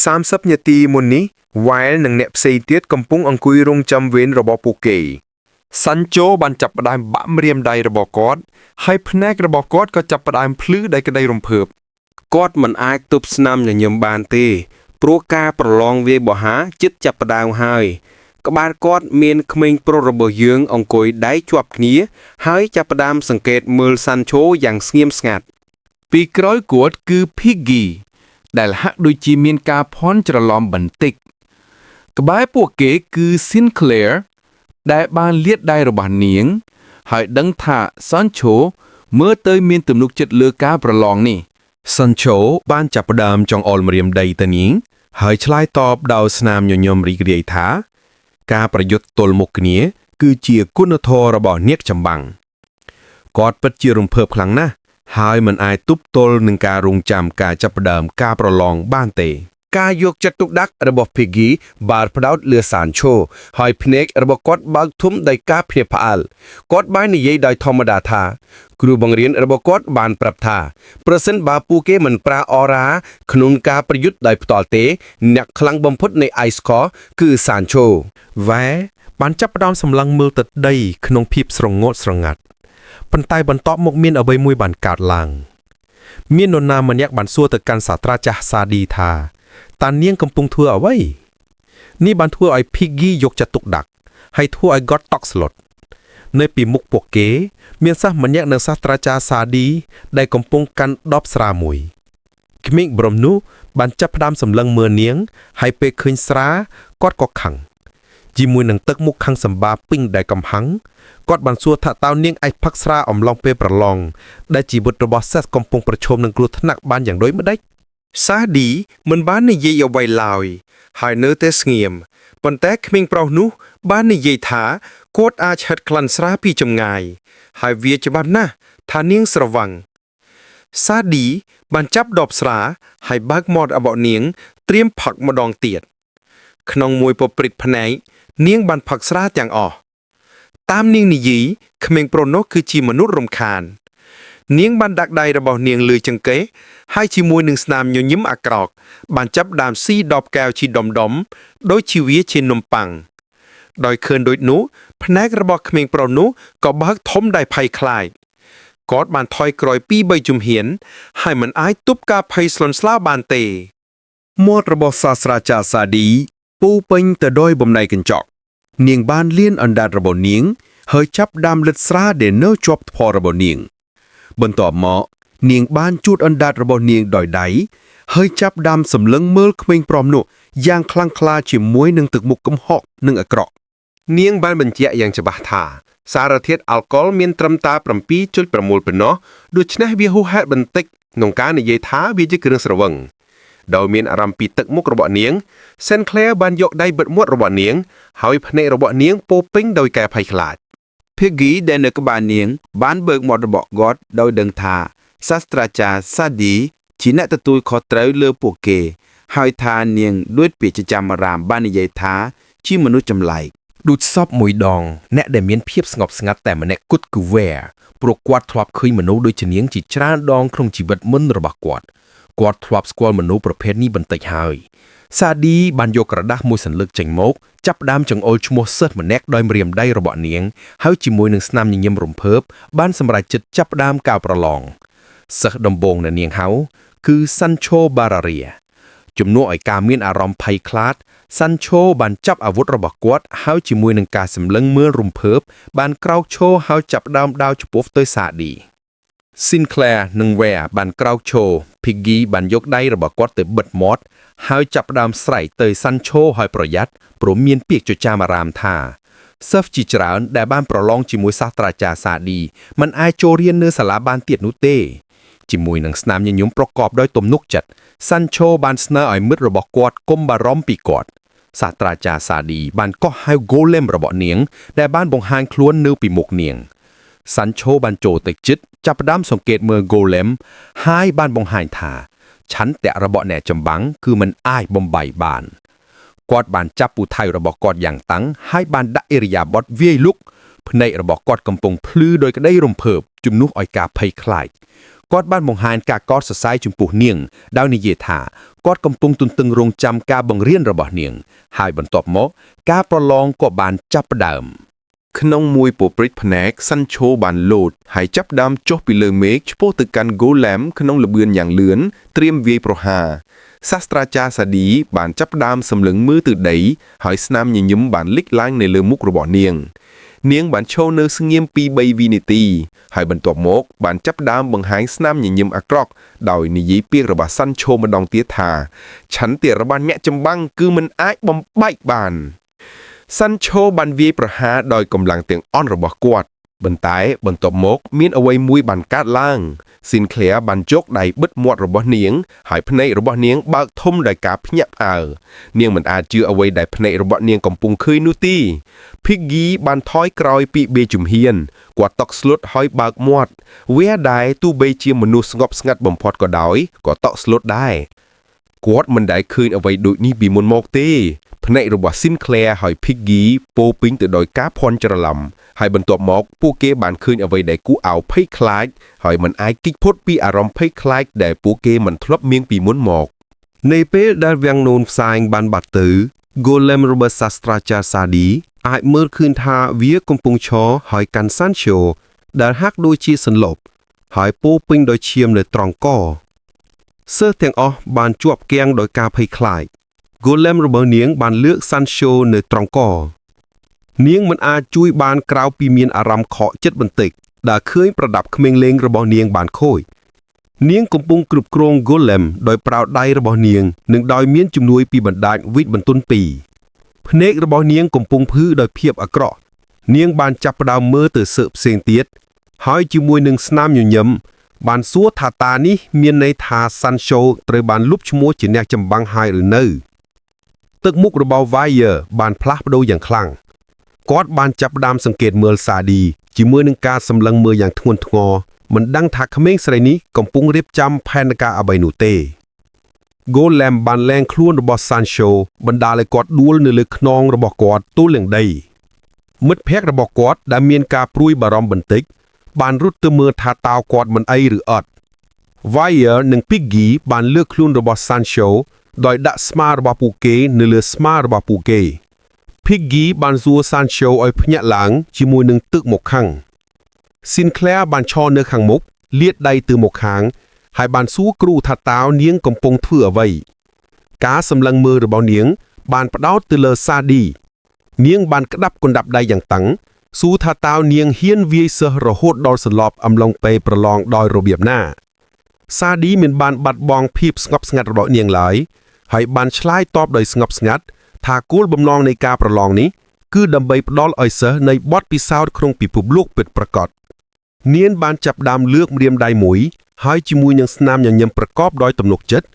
30 នាទីមុននេះ Wild និងអ្នកផ្សេងទៀតកំពុងអង្គុយរង់ចាំវេនរបស់ពួកគេ Sancho បានចាប់ផ្ដើមបាក់ម្រាមដៃរបស់គាត់ហើយភ្នែករបស់គាត់ក៏ចាប់ផ្ដើមភ្លឺដោយក្តីរំភើបគាត់មិនអាចទប់ស្នាមញញឹមបានទេព្រោះការប្រឡងវាយបោះហាជិតចាប់ផ្ដើមហើយក្បាលគាត់មានក្មេងប្រុសរបស់យើងអង្គុយដៃជាប់គ្នាហើយចាប់ផ្ដើមសង្កេតមើល Sancho យ៉ាងស្ងៀមស្ងាត់ពីក្រោយគាត់គឺ Piggy ដែលហាក់ដូចជាមានការភ័ន្តច្រឡំបន្តិចក្បែរពួកគេគឺ Sinclair ដែលបានលាតដៃរបស់នាងហើយដឹងថា Sancho មើលទៅមានទំនុកចិត្តលើការប្រឡងនេះ Sancho បានចាប់ផ្ដើមចង់អុលម្រាមដីទៅនាងហើយឆ្លើយតបដោយស្នាមញញឹមរីករាយថាការប្រយុទ្ធទល់មុខគ្នាគឺជាគុណធម៌របស់នាគចម្បាំងគាត់ពិតជារំភើបខ្លាំងណាស់ហើយមិនអាចទប់ទល់នឹងការរងចាំការចាប់ផ្ដើមការប្រឡងបានទេការយកចិត្តទុកដាក់របស់ Piggy បានផ្ដោតលើ Sancho ហើយភ្នែករបស់គាត់បើកធំដោយការភ្ញាក់ផ្អើលគាត់បាននិយាយដោយធម្មតាថាគ្រូបង្រៀនរបស់គាត់បានប្រាប់ថាប្រសិនបើពួកគេមិនប្រើអរ៉ាក្នុងការប្រយុទ្ធដោយផ្ទាល់ទេអ្នកខ្លាំងបំផុតនៃ Ice Core គឺ Sancho វ៉ែបានចាប់ផ្ដើមសម្លឹងមើលទៅដីក្នុងភាពស្រងត់ស្រងាត់ប៉ុន្តែបន្ទាប់មកមានអ្វីមួយបានកើតឡើងមាននរណាម្នាក់បានសួរទៅកាន់សាស្ត្រាចារ្យសាឌីថាតើនាងកំពុងធ្វើអ្វីនេះបានធ្វើឲ្យ Piggy យកចិត្តទុកដាក់ហើយធ្វើឲ្យគាត់តក់ស្លុតនៅពីមុខពួកគេមានសិស្សម្នាក់នៅសាស្ត្រាចារ្យសាឌីដែលកំពុងកាន់ដបស្រាមួយក្មេងប្រុសនោះបានចាប់ផ្ដើមសម្លឹងមើលនាងហើយពេលឃើញស្រាគាត់ក៏ខឹងជាមួយនឹងទឹកមុខខាងសម្បាពេញដែលកំហឹងគាត់បានសួរថាតើនាងអាចផឹកស្រាអំឡុងពេលប្រឡងដែលជីវិតរបស់ Seth កំពុងប្រឈមនឹងគ្រោះថ្នាក់បានយ៉ាងដូចម្ដេចសាឌីមិនបាននិយាយអ្វីឡើយហើយនៅតែស្ងៀមប៉ុន្តែក្មេងប្រុសនោះបាននិយាយថាគាត់អាចហិតក្លិនស្រាពីចម្ងាយហើយវាច្បាស់ណាស់ថានាងស្រវឹងសាឌីបានចាប់ដបស្រាហើយបើកមាត់របស់នាងត្រៀមផឹកម្ដងទៀតក្នុងមួយពព្រិតភ្នែកនាងបានផឹកស្រាទាំងអស់តាមនាងនិយាយក្មេងប្រុសនោះគឺជាមនុស្សរំខាននាងបានដាក់ដៃរបស់នាងលើចង្កេះហើយជាមួយនឹងស្នាមញញឹមអាក្រក់បានចាប់ដើមស៊ីដបកែវជីដុំដុំដូចជាវាជានំប៉័ងដោយឃើញដូចនោះភ្នែករបស់ក្មេងប្រុសនោះក៏បើកធំដោយភ័យខ្លាចគាត់បានថយក្រោយ2-3ជំហានហើយមិនអាចទប់ការភ័យស្លន់ស្លោបានទេមាត់របស់សាស្ត្រាចារ្យសាឌីពោពេញទៅដោយបំណែកកញ្ចក់នាងបានលៀនអណ្ដាតរបស់នាងហើយចាប់ដើមលិតស្រាដែលនៅជាប់ថ្មរបស់នាងបន្ទាប់មកនាងបានជូតអណ្ដាតរបស់នាងដោយដៃហើយចាប់ដើមសម្លឹងមើលក្មេងប្រុសនោះយ៉ាងខ្លាំងក្លាជាមួយនឹងទឹកមុខកំហុកនិងអាក្រក់នាងបានបញ្ជាក់យ៉ាងច្បាស់ថាសារធាតុអាល់កុលមានត្រឹមតែ 7.6 ប៉ុណ្ណោះដូច្នេះវាហួសហេតុបន្តិចក្នុងការនិយាយថាវាជាគ្រឿងស្រវឹងដោយមានអារម្មណ៍ពីទឹកមុខរបស់នាង Sinclair បានយកដៃបិទមាត់របស់នាងហើយភ្នែករបស់នាងពោពេញដោយការភ័យខ្លាច Piggy ដែលនៅក្បែរនាងបានបើកមាត់របស់គាត់ដោយដឹងថាសាស្ត្រាចារ្យសាឌីជាអ្នកទទួលខុសត្រូវលើពួកគេហើយថានាងដូចពាក្យចចាមអារាមបាននិយាយថាជាមនុស្សចម្លែកដូចសពមួយដងអ្នកដែលមានភាពស្ងប់ស្ងាត់តែម្នាក់គត់គឺ Ware ព្រោះគាត់ធ្លាប់ឃើញមនុស្សដូចជានាងជាច្រើនដងក្នុងជីវិតមុនរបស់គាត់ធ្លាប់ស្គាល់មនុស្សប្រភេទនេះបន្តិចហើយសាឌីបានយកក្រដាស់មួយសន្លឹកចេញមកចាប់ផ្ដើមចង្អុលឈ្មោះសិស្សម្នាក់ដោយម្រាមដៃរបស់នាងហើយជាមួយនឹងស្នាមញញឹមរំភើបបានសម្រេចចិត្តចាប់ផ្ដើមការប្រឡងសិស្សដំបូងដែលនាងហៅគឺ Sancho Barraria ជំនួសឲ្យការមានអារម្មណ៍ភ័យខ្លាច Sancho បានចាប់អាវុធរបស់គាត់ហើយជាមួយនឹងការសម្លឹងមើលរំភើបបានក្រោកឈរហើយចាប់ផ្ដើមដាវចំពោះទៅសាឌី Sinclair និង Ware បានក្រោកឈរ Piggy បានយកដៃរបស់គាត់ទៅបិទមាត់ហើយចាប់ផ្ដើមស្រែកទៅ Sancho ឲ្យប្រយ័ត្នព្រោះមានពាក្យចចាមអារាមថាសិស្សជាច្រើនដែលបានប្រឡងជាមួយសាស្ត្រាចារ្យសាឌីមិនអាចចូលរៀននៅសាលាបានទៀតនោះទេជាមួយនឹងស្នាមញញឹមប្រកបដោយទំនុកចិត្ត Sancho បានស្នើឲ្យមិត្តរបស់គាត់កុំបារម្ភពីគាត់សាស្ត្រាចារ្យសាឌីបានកោះហៅ Golem របស់នាងដែលបានបង្ហាញខ្លួននៅពីមុខនាង Sancho បានចូលទៅជិតចាប់ផ្ដើមសង្កេតមើល Golem ហើយបានបង្ហាញថាឆន្ទៈរបស់អ្នកចម្បាំងគឺមិនអាចបំបីបានគាត់បានចាប់ពូថៅរបស់គាត់យ៉ាងតឹងហើយបានដាក់អិរិយាបថវាយលុកភ្នែករបស់គាត់កំពុងភ្លឺដោយក្តីរំភើបជំនួសឲ្យការភ័យខ្លាច គាត់បានបង្ហាញការកោតសរសើរចំពោះនាងដោយនិយាយថាគាត់កំពុងទន្ទឹងរង់ចាំការបង្រៀនរបស់នាងហើយបន្ទាប់មកការប្រឡងក៏បានចាប់ផ្ដើម ក្នុងមួយពព្រិចភ្នែកសាន់ឆូបានលោតហើយចាប់ផ្ដើមចុះពីលើមេឃឆ្ពោះទៅកាន់ហ្គោឡែមក្នុងល្បឿនយ៉ាងលឿនត្រៀមវាយប្រហារសាស្ត្រាចារ្យសាឌីបានចាប់ផ្ដើមសម្លឹងមើលទៅដីហើយស្នាមញញឹមបានលេចឡើងនៅលើមុខរបស់នាងបានឈរនៅស្ងៀមពី3វិនាទីហើយបន្ទាប់មកបានចាប់ផ្ដើមបង្ហាញស្នាមញញឹមអាក្រក់ដោយនិយាយពាក្យរបស់សាន់ឆូម្ដងទៀតថាឆន្ទៈរបស់អ្នកចម្បាំងគឺមិនអាចបំបែកបានសាន់ឆូបានវាយប្រហារដោយកម្លាំងទាំងអន់របស់គាត់បន្ទាប់មកមានអ្វីមួយបានកើតឡើងស៊ីនក្លែរបានជោគដៃបិទមាត់របស់នាងហើយភ្នែករបស់នាងបើកធំដោយការភ្ញាក់ផ្អើលនាងមិនអាចជឿអ្វីដែលភ្នែករបស់នាងកំពុងឃើញនោះទេ Piggy បានថយក្រោយពីបេជំហានគាត់តក់ស្លុតហើយបើកមាត់វាដែរទោះបីជាមនុស្សស្ងប់ស្ងាត់បំផុតក៏ដោយក៏តក់ស្លុតដែរគាត់មិនដែលឃើញអ្វីដូចនេះពីមុនមកទេភ្នែករបស់ Sinclair ហើយ Piggy ពោពេញទៅដោយការភ័ន្តច្រឡំហើយបន្ទាប់មកពួកគេបានឃើញអ្វីដែលគួរឲ្យភ័យខ្លាចហើយមិនអាចគេចផុតពីអារម្មណ៍ភ័យខ្លាចដែលពួកគេមិនធ្លាប់មានពីមុនមកនៅពេលដែលវាំងនូនផ្សែងបានបាត់ទៅ Golem របស់សាស្ត្រាចារ្យសាឌីអាចមើលឃើញថាវាកំពុងឈរហើយកាន់សាន់ឆូដែលហាក់ដូចជាសន្លប់ហើយពោពេញដោយឈាមនៅត្រង់កសិស្សទាំងអស់បានជាប់គាំងដោយការភ័យខ្លាច Golem របស់នាងបានលើកសាន់ឆូនៅត្រង់កនាងមិនអាចជួយបានក្រៅពីមានអារម្មណ៍ខកចិត្តបន្តិចដែលឃើញប្រដាប់ក្មេងលេងរបស់នាងបានខូចនាងកំពុងគ្រប់គ្រង Golem ដោយប្រើដៃរបស់នាងនិងដោយមានជំនួយពីបណ្ដាញវិទ្យបន្ទន់2ភ្នែករបស់នាងកំពុងភឺដោយភាពអាក្រក់នាងបានចាប់ផ្ដើមមើលទៅសើផ្សេងទៀតហើយជាមួយនឹងស្នាមញញឹមបានសួរថាតានេះមានន័យថាសាន់ឆូត្រូវបានលុបឈ្មោះជាអ្នកចម្បាំងហើយឬនៅទឹកមុខរបស់ Wire បានផ្លាស់ប្ដូរយ៉ាងខ្លាំងគាត់បានចាប់ផ្ដើមសង្កេតមើលសាឌីជាមួយនឹងការសម្លឹងមើលយ៉ាងធ្ងន់ធ្ងរមិនដឹងថាក្មេងស្រីនេះកំពុងរៀបចំផែនការអ្វីនោះទេ Golem បានលែងខ្លួនរបស់ Sancho បណ្ដាលឲ្យគាត់ដួលនៅលើខ្នងរបស់គាត់ទូលនឹងដីមិត្តភ័ក្តិរបស់គាត់ដែលមានការព្រួយបារម្ភបន្តិចបានរត់ទៅមើលថាតើគាត់មិនអីឬអត់ Wire និង Piggy បានលើកខ្លួនរបស់ Sancho ដោយដាក់ស្មារបស់ពួកគេនៅលើស្មារបស់ពួកគេ Piggy បានសួរ Sancho ឲ្យភ្ញាក់ឡើងជាមួយនឹងទឹកមកខាង Sinclair បានឈរនៅខាងមុខលាតដៃទៅមកខាងហើយបានសួរគ្រូថាតើនាងកំពុងធ្វើអ្វីការសម្លឹងមើលរបស់នាងបានផ្ដោតទៅលើសាឌីនាងបានក្តាប់កណ្ដាប់ដៃយ៉ាងតឹងសួរថាតើនាងហ៊ានវាយសិស្សរហូតដល់សន្លប់អំឡុងពេលប្រឡងដោយរបៀបណាសាឌីមិនបានបាត់បង់ភាពស្ងប់ស្ងាត់របស់នាងឡើយហើយបានឆ្លើយតបដោយស្ងប់ស្ងាត់ថាគោលបំណងនៃការប្រឡងនេះគឺដើម្បីផ្ដល់ឲ្យសិស្សនៃបទពិសោធន៍ក្នុងពិភពលោកពិតប្រាកដនាងបានចាប់ផ្ដើមលើកម្រាមដៃមួយហើយជាមួយនឹងស្នាមញញឹមប្រកបដោយទំនុកចិត្ត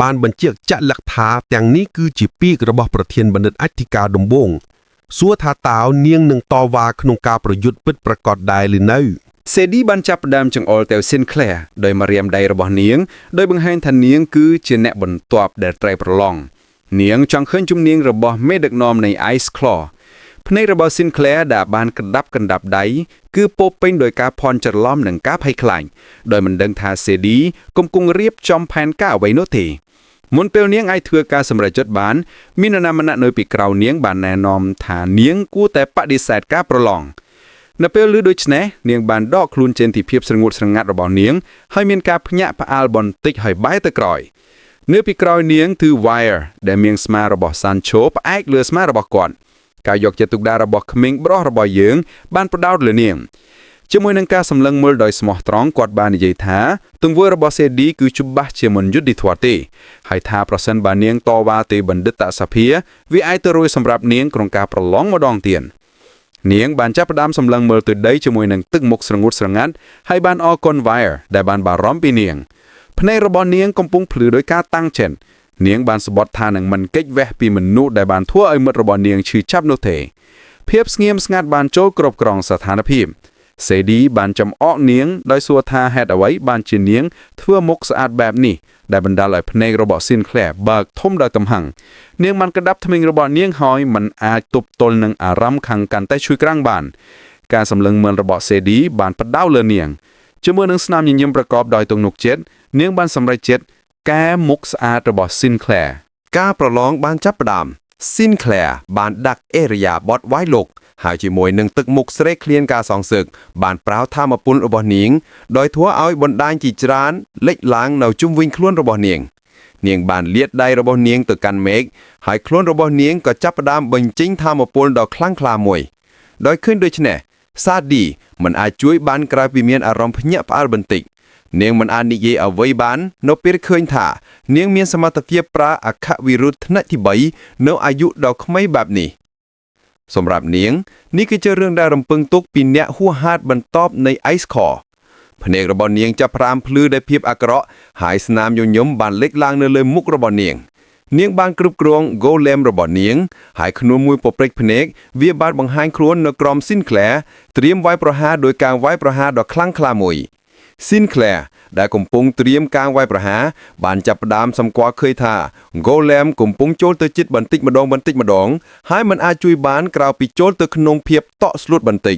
បានបញ្ជាក់ចាក់លាក់ថាទាំងនេះគឺជាពាក្យរបស់ប្រធានបណ្ឌិតអធិការដំបូងសួរថាតើនាងនឹងតវ៉ាក្នុងការប្រយុទ្ធពិតប្រាកដដែរឬនៅ សេឌីបានចាប់ផ្ដើមចង្អុលទៅ Sinclair ដោយម្រាមដៃរបស់នាងដោយបង្ហាញថានាងគឺជាអ្នកបន្ទាប់ដែលត្រូវប្រឡងនាងចង់ឃើញជំនាញរបស់មេដឹកនាំនៃ Ice Claw ភ្នែករបស់ Sinclair ដែលបានកណ្ដាប់ដៃគឺពោពេញដោយការភ័ន្តច្រឡំនិងការភ័យខ្លាចដោយមិនដឹងថាសេឌីកំពុងរៀបចំផែនការអ្វីនោះទេមុនពេលនាងអាចធ្វើការសម្រេចចិត្តបានមាននរណាម្នាក់នៅពីក្រៅនាងបានណែនាំថានាងគួរតែបដិសេធការប្រឡងនៅពេលឮដូច្នេះនាងបានដកខ្លួនចេញពីភាពស្រងួតស្រងាត់របស់នាងហើយមានការភ្ញាក់ផ្អើលបន្តិចហើយបែរទៅក្រោយនៅពីក្រោយនាងគឺ Wire ដែលមានស្មារបស់ Sancho ផ្អែកលើស្មារបស់គាត់ការយកចិត្តទុកដាក់របស់ក្មេងប្រុសរបស់យើងបានផ្ដោតលើនាងជាមួយនឹងការសម្លឹងមើលដោយស្មោះត្រង់គាត់បាននិយាយថាទង្វើរបស់សេឌីគឺច្បាស់ជាមិនយុត្តិធម៌ទេហើយថាប្រសិនបើនាងតវ៉ាទៅបណ្ឌិតសភាវាអាចទៅរួយសម្រាប់នាងក្នុងការប្រឡងម្ដងទៀតនាងបានចាប់ផ្ដើមសម្លឹងមើលទៅដីជាមួយនឹងទឹកមុខស្រងួតស្រងាត់ហើយបានអរគុណ Wire ដែលបានបារម្ភពីនាងភ្នែករបស់នាងកំពុងភ្លឺដោយការតាំងចិត្តនាងបានស្បត់ថានឹងមិនកិច្ចវេះពីមនុស្សដែលបានធ្វើឲ្យមិត្តរបស់នាងឈឺចាប់នោះទេភាពស្ងៀមស្ងាត់បានចូលគ្រប់គ្រងស្ថានភាពសេឌីបានចំអកនាងដោយសួរថាហេតុអ្វីបានជានាងធ្វើមុខស្អាតបែបនេះដែលបណ្ដាលឲ្យភ្នែករបស់ Sinclair បើកធំដោយកំហឹងនាងបានក្តាប់ធ្មេញរបស់នាងហើយមិនអាចទប់ទល់នឹងអារម្មណ៍ខាងកាន់តែឈឺក្រាំងបានការសម្លឹងមើលរបស់សេឌីបានផ្ដោតលើនាង ជាមួយនឹងស្នាមញញឹមប្រកបដោយទំនុកចិត្តនាងបានសម្រេចចិត្តកែមុខស្អាតរបស់ Sinclair ការប្រឡងបានចាប់ផ្ដើម Sinclair បានដាក់អេរិយាបថវាយលុកហើយជាមួយនឹងទឹកមុខស្រេកឃ្លានការសងសឹកបានប្រោសធម្មពលរបស់នាងដោយធ្វើឲ្យបណ្ដាញជាច្រើនលេចឡើងនៅជុំវិញខ្លួនរបស់នាងបានលាតដៃរបស់នាងទៅកាន់មេឃហើយខ្លួនរបស់នាងក៏ចាប់ផ្ដើមបញ្ចេញធម្មពលដ៏ខ្លាំងក្លាមួយដោយឃើញដូច្នេះសាឌីមិនអាចជួយបានក្រៅពីមានអារម្មណ៍ភ្ញាក់ផ្អើលបន្តិចនាងមិនអាចនិយាយអ្វីបាននៅពេលឃើញថានាងមានសមត្ថភាពប្រើអក្ខវិរុទ្ធថ្នាក់ទី3នៅអាយុដ៏ក្មេងបែបនេះសម្រាប់នាងនេះគឺជារឿងដែលរំពឹងទុកពីអ្នកហួសហេតុបន្ទាប់នៃ Ice Core ភ្នែករបស់នាងចាប់ផ្ដើមភ្លឺដោយភាពអាក្រក់ហើយស្នាមញញឹមបានលេចឡើងនៅលើមុខរបស់នាងបានគ្រប់គ្រង Golem របស់នាងហើយក្នុងមួយពព្រិចភ្នែកវាបានបង្ហាញខ្លួននៅក្រោម Sinclair ត្រៀមវាយប្រហារដោយការវាយប្រហារដ៏ខ្លាំងក្លាមួយ Sinclair ដែលកំពុងត្រៀមការវាយប្រហារបានចាប់ផ្ដើមសម្គាល់ឃើញថា Golem កំពុងចូលទៅជិតបន្តិចម្ដងហើយមិនអាចជួយបានក្រៅពីចូលទៅក្នុងភាពតក់ស្លុតបន្តិច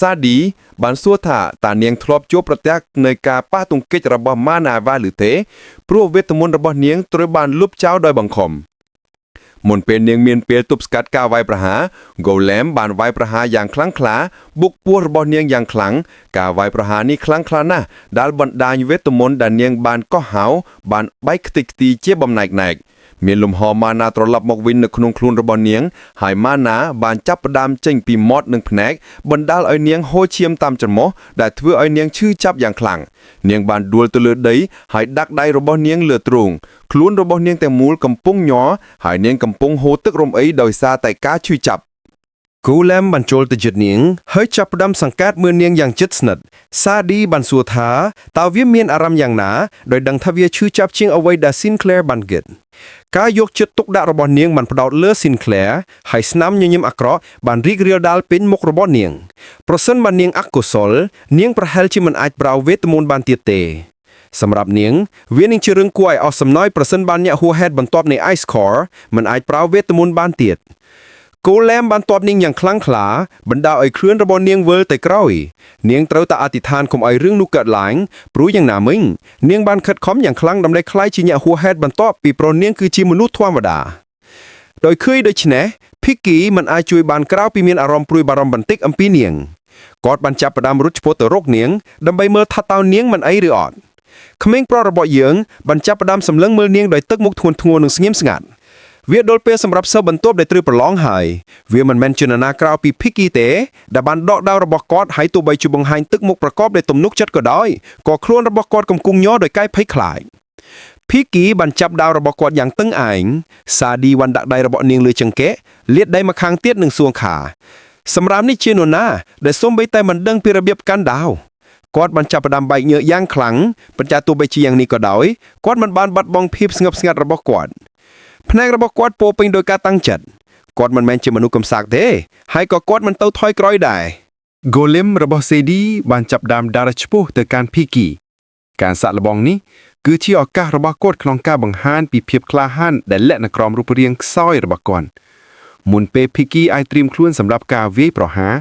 សាឌីបានសួរថាតើនាងធ្លាប់ជួបប្រទះនៃការប៉ះទង្គិចរបស់ម៉ាណាវ៉ាឬទេព្រោះវេទមន្តរបស់នាងត្រូវបានលុបចោលដោយបង្ខំមុនពេលនាងមានពេលទប់ស្កាត់ការវាយប្រហារ Golem បានវាយប្រហារយ៉ាងខ្លាំងក្លាបុកពោះរបស់នាងយ៉ាងខ្លាំងការវាយប្រហារនេះខ្លាំងក្លាណាស់ដែលបណ្ដាញវេទមន្តដែលនាងបានកោះហៅបានបែកខ្ទេចខ្ទីជាបំណែកមានលំហម៉ាណាត្រឡប់មកវិញនៅក្នុងខ្លួនរបស់នាងហើយម៉ាណាបានចាប់ផ្ដើមចេញពីមាត់និងភ្នែកបណ្ដាលឲ្យនាងហូរឈាមតាមច្រមុះដែលធ្វើឲ្យនាងឈឺចាប់យ៉ាងខ្លាំងនាងបានដួលទៅលើដីហើយដាក់ដៃរបស់នាងលើទ្រូងខ្លួនរបស់នាងទាំងមូលកំពុងញ័រហើយនាងកំពុងហូរទឹករំអីដោយសារតែការឈឺចាប់Golem បានចូលទៅជិតនាងហើយចាប់ផ្ដើមសង្កេតមើលនាងយ៉ាងជិតស្និទ្ធសាឌីបានសួរថាតើវាមានអារម្មណ៍យ៉ាងណាដោយដឹងថាវាឈឺចាប់ជាងអ្វីដែល Sinclair បានគិតការយកចិត្តទុកដាក់របស់នាងបានផ្ដោតលើ Sinclair ហើយស្នាមញញឹមអាក្រក់បានរីករាលដាលពេញមុខរបស់នាងប្រសិនបើនាងអកុសលនាងប្រហែលជាមិនអាចប្រើវេទមន្តបានទៀតទេសម្រាប់នាងវានឹងជារឿងគួរឲ្យអស់សំណើចប្រសិនបើអ្នកហួសហេតុបន្ទាប់នៃ Ice Core មិនអាចប្រើវេទមន្តបានទៀតGolem បានតបនាងយ៉ាងខ្លាំងក្លាបណ្ដាលឲ្យខ្លួនរបស់នាងវិលទៅក្រោយនាងត្រូវតែអធិដ្ឋានកុំឲ្យរឿងនោះកើតឡើងព្រោះយ៉ាងណាមិញនាងបានខិតខំយ៉ាងខ្លាំងដើម្បីក្លាយជាអ្នកហួសហេតុបន្ទាប់ពីព្រោះនាងគឺជាមនុស្សធម្មតាដោយឃើញដូច្នេះ Piggy មិនអាចជួយបានក្រៅពីមានអារម្មណ៍ព្រួយបារម្ភបន្តិចអំពីនាងគាត់បានចាប់ផ្ដើមរត់ឆ្ពោះទៅរកនាងដើម្បីមើលថាតើនាងមិនអីឬអត់ក្មេងប្រុសរបស់យើងបានចាប់ផ្ដើមសម្លឹងមើលនាងដោយទឹកមុខធ្ងន់ធ្ងរនិងស្ងៀមស្ងាត់វាដុលពេលសម្រាប់សិស្សបន្ទាប់ដែលត្រូវប្រឡងហើយវាមិនមែនជានរណាក្រៅពី Piggy ទេដែលបានដកដាវរបស់គាត់ហើយទោះបីជាបង្ហាញទឹកមុខប្រកបដោយទំនុកចិត្តក៏ដោយក៏ខ្លួនរបស់គាត់កំពុងញ័រដោយកាយភ័យខ្លាច Piggy បានចាប់ដាវរបស់គាត់យ៉ាងតឹងឯងសាឌីបានដាក់ដៃរបស់នាងលើចង្កេះលាតដៃមកខាងទៀតនឹងសួងខាសម្រាប់នេះជានរណាដែលសូម្បីតែមិនដឹងពីរបៀបកាន់ដាវគាត់បានចាប់ផ្ដើមបែកញើសយ៉ាងខ្លាំងប៉ុន្តែទោះបីជាយ៉ាងនេះក៏ដោយគាត់មិនបានបាត់បង់ភាពស្ងប់ស្ងាត់របស់គាត់ភ្នែករបស់គាត់ពោពេញដោយការតាំងចិត្តគាត់មិនមែនជាមនុស្សកំសាកទេហើយក៏គាត់មិនទៅថយក្រោយដែរ Golem របស់ Sadie បានចាប់ដើមដើរឆ្ពោះទៅកាន់ Piggy ការសាក់លបងនេះគឺជាឱកាសរបស់គាត់ក្នុងការបង្ហាញពីភាពក្លាហានដែលលាក់នៅក្រោមរូបរាងខ្សោយរបស់គាត់មុនពេល Piggy អាចត្រៀមខ្លួនសម្រាប់ការវាយប្រហារ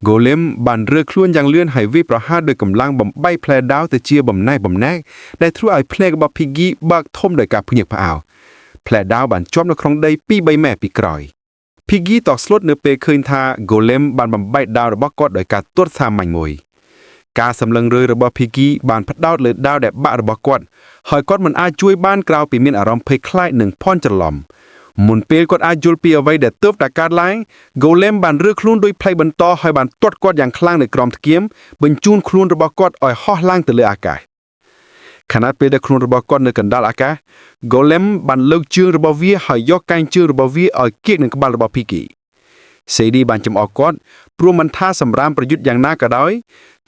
Golem បានរើខ្លួនយ៉ាងលឿនហើយវាយប្រហារដោយកម្លាំងបំបីផ្លែដាវទៅជាបំណែកដែលធ្វើឲ្យភ្នែករបស់ Piggy បើកធំដោយការភ្ញាក់ផ្អើលផ្លែដាវបានជាប់នៅក្នុងដី 2-3 ម៉ែត្រពីក្រោយ Piggy តក់ស្លុតនៅពេលឃើញថា Golem បានបំបែកដាវរបស់គាត់ដោយការទាត់សាមញ្ញមួយការសម្លឹងរើរបស់ Piggy បានផ្ដោតលើដាវដែលបាក់របស់គាត់ហើយគាត់មិនអាចជួយបានក្រៅពីមានអារម្មណ៍ភ័យខ្លាចនិងភ័ន្តច្រឡំមុនពេលគាត់អាចយល់ពីអ្វីដែលទើបតែកើតឡើង Golem បានរើខ្លួនដោយផ្លៃបន្តហើយបានទាត់គាត់យ៉ាងខ្លាំងនៅក្រោមថ្កៀមបញ្ជូនខ្លួនរបស់គាត់ឲ្យហោះឡើងទៅលើអាកាសខណៈពេលដែលខ្លួនរបស់គាត់នៅកណ្ដាលអាកាស Golem បានលើកជើងរបស់វាហើយយកកែងជើងរបស់វាឲ្យគៀកនឹងក្បាលរបស់ Piggy Sadie បានចំអកគាត់ព្រោះមិនថាសម្រាមប្រយុទ្ធយ៉ាងណាក៏ដោយ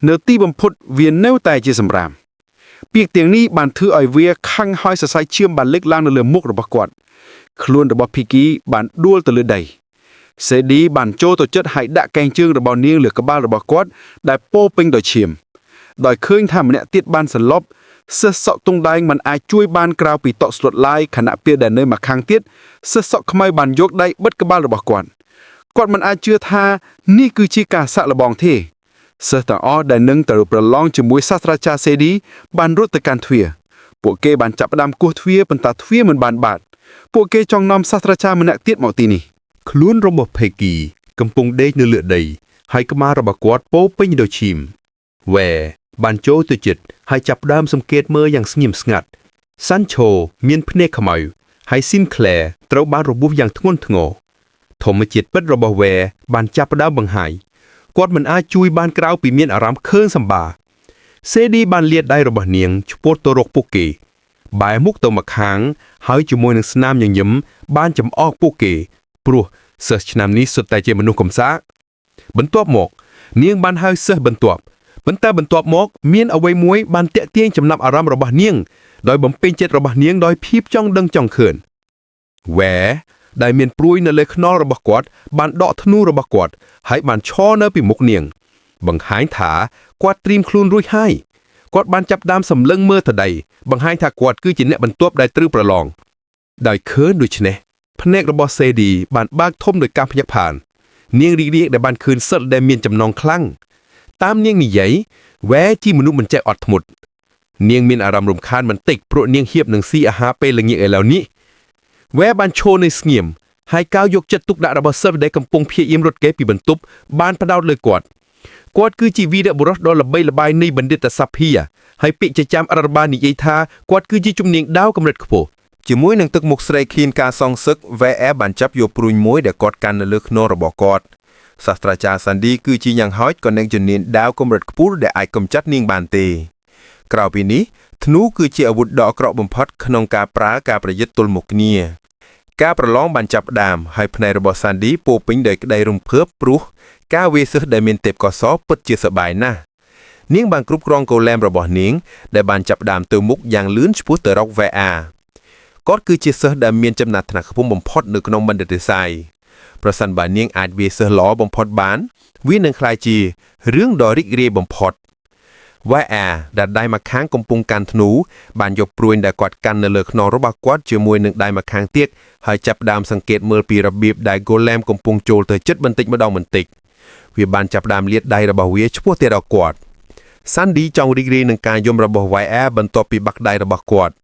នៅទីបំផុតវានៅតែជាសម្រាមពាក្យទាំងនេះបានធ្វើឲ្យវាខឹងហើយសរសៃឈាមបានលេចឡើងនៅលើមុខរបស់គាត់ខ្លួនរបស់ Piggy បានដួលទៅលើដី Sadie បានចូលទៅជិតហើយដាក់កែងជើងរបស់នាងលើក្បាលរបស់គាត់ដែលពោពេញដោយឈាមដោយឃើញថាម្នាក់ទៀតបានសន្លប់សិស្សសក់ទង់ដែងមិនអាចជួយបានក្រៅពីតក់ស្លុតឡាយខណៈពេលដែលនៅម្ខាងទៀតសិស្សសក់ខ្មៅបានយកដៃបិទក្បាលរបស់គាត់មិនអាចជឿថានេះគឺជាការសាក់លបងទេ សិស្សទាំងអស់ដែលនឹងទៅប្រឡងជាមួយសាស្ត្រាចារ្យសេឌីបានរត់ទៅកាន់ទ្វារពួកគេបានចាប់ផ្ដើមគោះទ្វារប៉ុន្តែទ្វារមិនបានបើកពួកគេចង់នាំសាស្ត្រាចារ្យម្នាក់ទៀតមកទីនេះ ខ្លួនរបស់ Peggy កំពុងដេកនៅលើដី ហើយក្បាលរបស់គាត់ពោពេញដោយឈាម Ware បានចូលទៅជិតហើយចាប់ផ្ដើមសង្កេតមើលយ៉ាងស្ងៀមស្ងាត់ Sancho មានភ្នែកខ្មៅហើយ Sinclair ត្រូវបានរបួសយ៉ាងធ្ងន់ធ្ងរ ធម្មជាតិពិតរបស់ Ware បានចាប់ផ្ដើមបង្ហាញគាត់មិនអាចជួយបានក្រៅពីមានអារម្មណ៍ឃើញសម្បា Sadie បានលាតដៃរបស់នាងឆ្ពោះទៅរកពួកគេ បែរមុខទៅម្ខាងហើយជាមួយនឹងស្នាមញញឹមបានចំអកពួកគេព្រោះសិស្សឆ្នាំនេះសុទ្ធតែជាមនុស្សកំសាកបន្ទាប់មកនាងបានហៅសិស្សបន្ទាប់ប៉ុន្តែបន្ទាប់មកមានអ្វីមួយបានតាក់ទាញចំណាប់អារម្មណ៍របស់នាងដោយបំពេញចិត្តរបស់នាងដោយភាពចង់ដឹងចង់ឃើញ Ware ដែលមានព្រួយនៅលើខ្នល់របស់គាត់បានដកធ្នូរបស់គាត់ហើយបានឈរនៅពីមុខនាងបង្ហាញថាគាត់ត្រៀមខ្លួនរួចហើយគាត់បានចាប់ផ្ដើមសម្លឹងមើលទៅដីបង្ហាញថាគាត់គឺជាអ្នកបន្ទាប់ដែលត្រូវប្រឡងដោយឃើញដូច្នេះភ្នែករបស់ Sadie បានបើកធំដោយការភ្ញាក់ផ្អើលនាងរីករាយដែលបានឃើញសិទ្ធដែលមានចំណងខ្លាំងតាមនាងនិយាយ Ware ជាមនុស្សមិនចេះអត់ធ្មត់នាងមានអារម្មណ៍រំខានបន្តិចព្រោះនាងហៀបនឹងស៊ីអាហារពេលល្ងាចឥឡូវនេះ Ware បានឈរនៅស្ងៀមហើយកៅយកចិត្តទុកដាក់របស់សិស្សដែលកំពុងព្យាយាមរត់គេពីបន្ទប់បានផ្ដោតលើគាត់គឺជាវីរបុរសដ៏ល្បីល្បាញនៃបណ្ឌិតសភាហើយពាក្យចចាមរដ្ឋបាលនិយាយថាគាត់គឺជាជំនាញដាវកម្រិតខ្ពស់ជាមួយនឹងទឹកមុខស្រីឃ្លានការសងសឹក Ware បានចាប់យកព្រួញមួយដែលគាត់កាន់នៅលើខ្នងរបស់គាត់សាស្ត្រាចារ្យ Sandy គឺជាយ៉ាងហោចក៏នឹងជំនាញដាវកម្រិតខ្ពស់ដែលអាចកម្ចាត់នាងបានទេក្រៅពីនេះធ្នូគឺជាអាវុធដ៏អាក្រក់បំផុតក្នុងការប្រើការប្រយុទ្ធទល់មុខគ្នាការប្រឡងបានចាប់ផ្ដើមហើយភ្នែករបស់ Sandy ពោពេញដោយក្តីរំភើបព្រោះការវាយសិស្សដែលមានទេពកោសល្យពិតជាសប្បាយណាស់នាងបានគ្រប់គ្រងកូឡែមរបស់នាងដែលបានចាប់ផ្ដើមទៅមុខយ៉ាងលឿនឆ្ពោះទៅរក Ware គាត់គឺជាសិស្សដែលមានចំណាត់ថ្នាក់ខ្ពស់បំផុតនៅក្នុងបណ្ឌិតវិស័យប្រសិនបើនាងអាចវាយសិស្សល្អបំផុតបានវានឹងក្លាយជារឿងដ៏រីករាយបំផុត Ware ដែលដៃម្ខាងកំពុងកាន់ធ្នូបានយកព្រួញដែលគាត់កាន់នៅលើខ្នងរបស់គាត់ជាមួយនឹងដៃម្ខាងទៀតហើយចាប់ផ្ដើមសង្កេតមើលពីរបៀបដែល Golem កំពុងចូលទៅជិតបន្តិចម្ដងបន្តិចវាបានចាប់ផ្ដើមលាតដៃរបស់វាឆ្ពោះទៅរកគាត់ Sandy ចង់រីករាយនឹងការយំរបស់ Ware បន្ទាប់ពីបាក់ដៃរបស់គាត់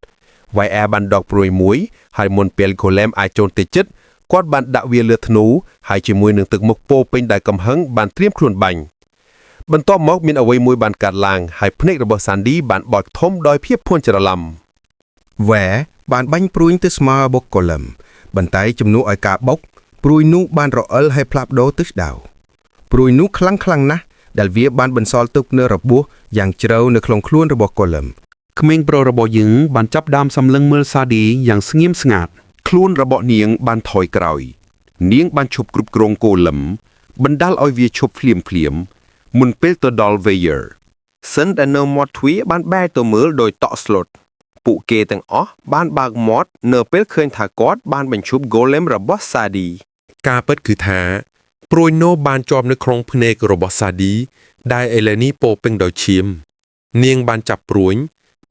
Ware បានដកព្រួយមួយហើយមុនពេល Golem អាចចូលទៅជិតគាត់បានដាក់វាលើធ្នូហើយជាមួយនឹងទឹកមុខពោពេញដោយកំហឹងបានត្រៀមខ្លួនបាញ់បន្ទាប់មកមានអ្វីមួយបានកាត់ឡើងហើយភ្នែករបស់ Sandy បានបោកធំដោយភាពភ័ន្តច្រឡំ Ware បានបាញ់ព្រួញទៅស្មើបុក Golem បន្តែជំនួសឲ្យការបុកព្រួយនោះបានរអិលហើយផ្លាស់ប្ដូរទិសដៅព្រួយនោះខ្លាំងណាស់ដែលវាបានបន្សល់ទុកនូវរបួសយ៉ាងជ្រៅនៅក្នុងខ្លួនរបស់ Golem ក្មេងប្រុសរបស់យើងបានចាប់ផ្ដើមសម្លឹងមើល Sadie យ៉ាងស្ងៀមស្ងាត់ ខ្លួនរបស់នាងបានថយក្រោយនាងបានឈប់គ្រប់គ្រងកូឡឹមបណ្ដាលឲ្យវាឈប់ភ្លាមមុនពេលទៅដល់ Ware សិនដែលនៅមាត់ទ្វារបានបែរទៅមើលដោយតក់ស្លុតពួកគេទាំងអស់បានបើកមាត់នៅពេលឃើញថាគាត់បានបញ្ឈប់ Golem របស់ Sadie ការពិតគឺថាព្រួយណូបានជាប់នៅក្នុងភ្នែករបស់ Sadie ដែលឥឡូវនេះពោពេញដោយឈាមនាងបានចាប់ព្រួយ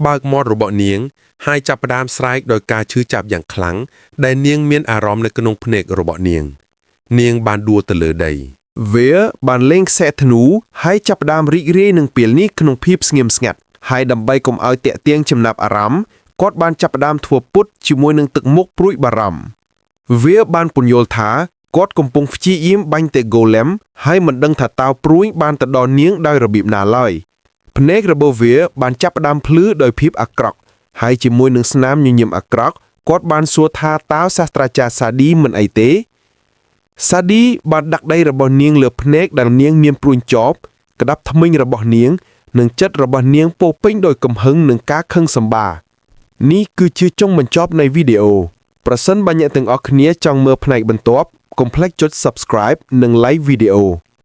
បើកមាត់របស់នាងហើយចាប់ផ្ដើមស្រែកដោយការឈឺចាប់យ៉ាងខ្លាំងដែលនាងមានអារម្មណ៍នៅក្នុងភ្នែករបស់នាងបានដួលទៅលើដី វាបានលេងខ្សែធ្នូហើយចាប់ផ្ដើមរីករាយនឹងពេលនេះក្នុងភាពស្ងៀមស្ងាត់ហើយដើម្បីកុំឲ្យតាក់ទាញចំណាប់អារម្មណ៍គាត់បានចាប់ផ្ដើមធ្វើពុតជាមួយនឹងទឹកមុខព្រួយបារម្ភវាបានពន្យល់ថាគាត់កំពុងព្យាយាមបាញ់ទៅ Golem ហើយមិនដឹងថាតើព្រួយបានទៅដល់នាងដោយរបៀបណាឡើយភ្នែករបស់វាបានចាប់ផ្ដើមភ្លឺដោយភាពអាក្រក់ហើយជាមួយនឹងស្នាមញញឹមអាក្រក់គាត់បានសួរថាតើសាស្ត្រាចារ្យ Sadie មិនអីទេ Sadie បានដាក់ដៃរបស់នាងលើភ្នែកដែលនាងមានព្រួញជាប់ក្តាប់ធ្មេញរបស់នាងនិងចិត្តរបស់នាងពោពេញដោយកំហឹងនិងការខឹងសម្បារនេះគឺជាចុងបញ្ចប់នៃវីដេអូប្រសិនបើអ្នកទាំងអស់គ្នាចង់មើលផ្នែកបន្ទាប់កុំភ្លេចចុច Subscribe និង Like វីដេអូ